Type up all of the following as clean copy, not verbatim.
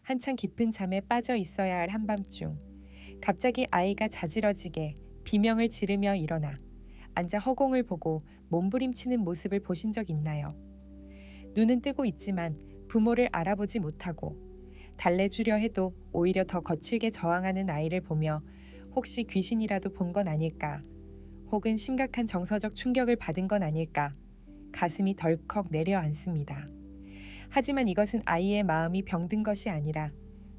한창 깊은 잠에 빠져 있어야 할 한밤중 갑자기 아이가 자지러지게 비명을 지르며 일어나 앉아 허공을 보고 몸부림치는 모습을 보신 적 있나요? 눈은 뜨고 있지만 부모를 알아보지 못하고 달래주려 해도 오히려 더 거칠게 저항하는 아이를 보며 혹시 귀신이라도 본 건 아닐까? 혹은 심각한 정서적 충격을 받은 건 아닐까? 가슴이 덜컥 내려앉습니다. 하지만 이것은 아이의 마음이 병든 것이 아니라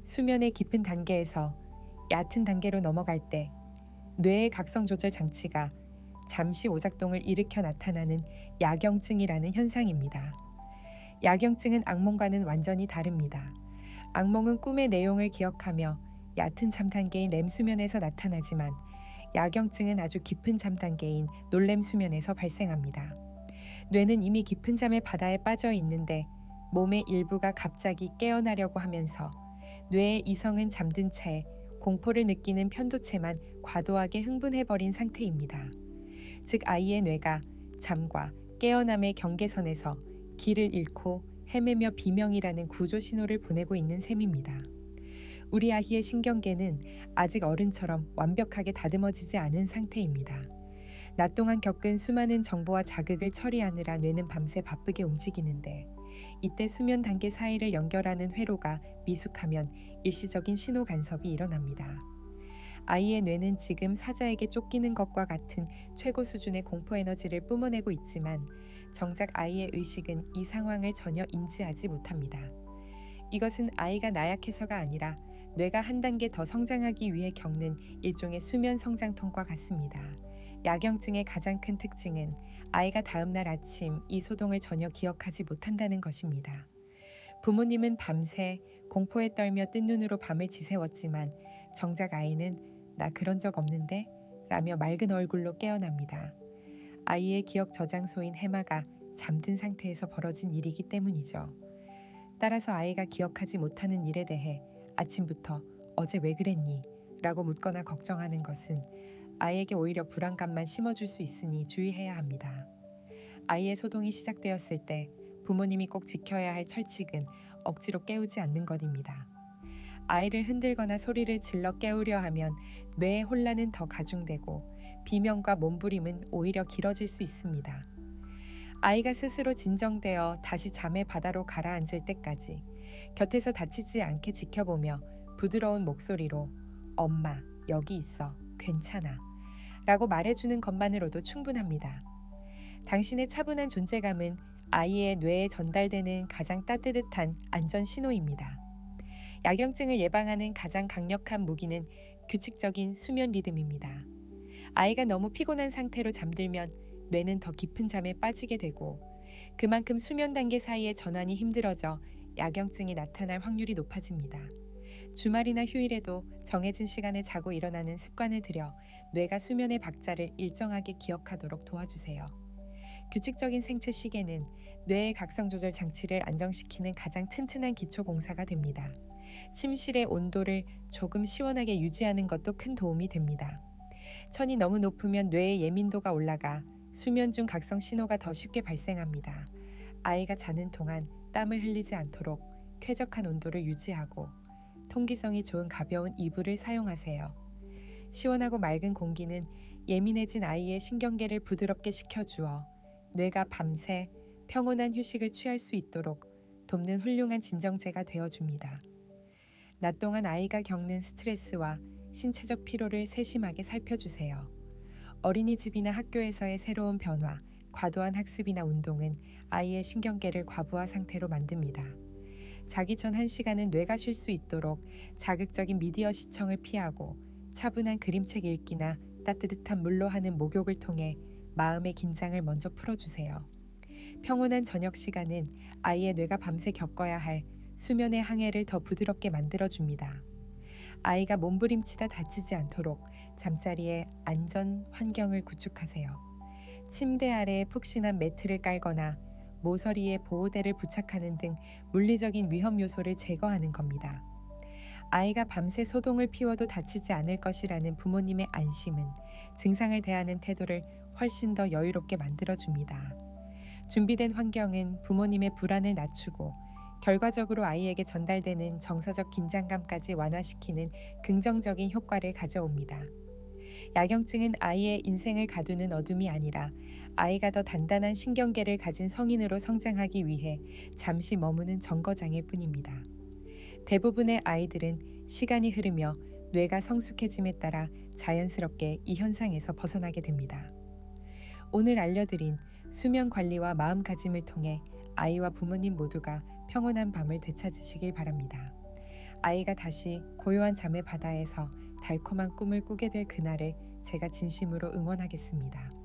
수면의 깊은 단계에서 얕은 단계로 넘어갈 때 뇌의 각성 조절 장치가 잠시 오작동을 일으켜 나타나는 야경증이라는 현상입니다. 야경증은 악몽과는 완전히 다릅니다. 악몽은 꿈의 내용을 기억하며 얕은 잠 단계인 렘 수면에서 나타나지만 야경증은 아주 깊은 잠 단계인 놀렘 수면에서 발생합니다. 뇌는 이미 깊은 잠의 바다에 빠져 있는데 몸의 일부가 갑자기 깨어나려고 하면서 뇌의 이성은 잠든 채 공포를 느끼는 편도체만 과도하게 흥분해버린 상태입니다. 즉 아이의 뇌가 잠과 깨어남의 경계선에서 길을 잃고 헤매며 비명이라는 구조 신호를 보내고 있는 셈입니다. 우리 아이의 신경계는 아직 어른처럼 완벽하게 다듬어지지 않은 상태입니다. 낮 동안 겪은 수많은 정보와 자극을 처리하느라 뇌는 밤새 바쁘게 움직이는데 이때 수면 단계 사이를 연결하는 회로가 미숙하면 일시적인 신호 간섭이 일어납니다. 아이의 뇌는 지금 사자에게 쫓기는 것과 같은 최고 수준의 공포 에너지를 뿜어내고 있지만 정작 아이의 의식은 이 상황을 전혀 인지하지 못합니다. 이것은 아이가 나약해서가 아니라 뇌가 한 단계 더 성장하기 위해 겪는 일종의 수면 성장통과 같습니다. 야경증의 가장 큰 특징은 아이가 다음날 아침 이 소동을 전혀 기억하지 못한다는 것입니다. 부모님은 밤새 공포에 떨며 뜬 눈으로 밤을 지새웠지만 정작 아이는 나 그런 적 없는데? 라며 맑은 얼굴로 깨어납니다. 아이의 기억 저장소인 해마가 잠든 상태에서 벌어진 일이기 때문이죠. 따라서 아이가 기억하지 못하는 일에 대해 아침부터 어제 왜 그랬니? 라고 묻거나 걱정하는 것은 아이에게 오히려 불안감만 심어줄 수 있으니 주의해야 합니다. 아이의 소동이 시작되었을 때 부모님이 꼭 지켜야 할 철칙은 억지로 깨우지 않는 것입니다. 아이를 흔들거나 소리를 질러 깨우려 하면 뇌의 혼란은 더 가중되고 비명과 몸부림은 오히려 길어질 수 있습니다. 아이가 스스로 진정되어 다시 잠의 바다로 가라앉을 때까지 곁에서 다치지 않게 지켜보며 부드러운 목소리로 엄마 여기 있어 괜찮아 라고 말해주는 것만으로도 충분합니다. 당신의 차분한 존재감은 아이의 뇌에 전달되는 가장 따뜻한 안전 신호입니다. 야경증을 예방하는 가장 강력한 무기는 규칙적인 수면 리듬입니다. 아이가 너무 피곤한 상태로 잠들면 뇌는 더 깊은 잠에 빠지게 되고 그만큼 수면 단계 사이의 전환이 힘들어져 야경증이 나타날 확률이 높아집니다. 주말이나 휴일에도 정해진 시간에 자고 일어나는 습관을 들여 뇌가 수면의 박자를 일정하게 기억하도록 도와주세요. 규칙적인 생체 시계는 뇌의 각성 조절 장치를 안정시키는 가장 튼튼한 기초 공사가 됩니다. 침실의 온도를 조금 시원하게 유지하는 것도 큰 도움이 됩니다. 천이 너무 높으면 뇌의 예민도가 올라가 수면 중 각성 신호가 더 쉽게 발생합니다. 아이가 자는 동안 땀을 흘리지 않도록 쾌적한 온도를 유지하고 통기성이 좋은 가벼운 이불을 사용하세요. 시원하고 맑은 공기는 예민해진 아이의 신경계를 부드럽게 식혀주어 뇌가 밤새 평온한 휴식을 취할 수 있도록 돕는 훌륭한 진정제가 되어줍니다. 낮 동안 아이가 겪는 스트레스와 신체적 피로를 세심하게 살펴주세요. 어린이집이나 학교에서의 새로운 변화, 과도한 학습이나 운동은 아이의 신경계를 과부하 상태로 만듭니다. 자기 전 1시간은 뇌가 쉴 수 있도록 자극적인 미디어 시청을 피하고 차분한 그림책 읽기나 따뜻한 물로 하는 목욕을 통해 마음의 긴장을 먼저 풀어주세요. 평온한 저녁 시간은 아이의 뇌가 밤새 겪어야 할 수면의 항해를 더 부드럽게 만들어줍니다. 아이가 몸부림치다 다치지 않도록 잠자리에 안전 환경을 구축하세요. 침대 아래에 푹신한 매트를 깔거나 모서리에 보호대를 부착하는 등 물리적인 위험 요소를 제거하는 겁니다. 아이가 밤새 소동을 피워도 다치지 않을 것이라는 부모님의 안심은 증상을 대하는 태도를 훨씬 더 여유롭게 만들어줍니다. 준비된 환경은 부모님의 불안을 낮추고 결과적으로 아이에게 전달되는 정서적 긴장감까지 완화시키는 긍정적인 효과를 가져옵니다. 야경증은 아이의 인생을 가두는 어둠이 아니라 아이가 더 단단한 신경계를 가진 성인으로 성장하기 위해 잠시 머무는 정거장일 뿐입니다. 대부분의 아이들은 시간이 흐르며 뇌가 성숙해짐에 따라 자연스럽게 이 현상에서 벗어나게 됩니다. 오늘 알려드린 수면 관리와 마음가짐을 통해 아이와 부모님 모두가 평온한 밤을 되찾으시길 바랍니다. 아이가 다시 고요한 잠의 바다에서 달콤한 꿈을 꾸게 될 그날을 제가 진심으로 응원하겠습니다.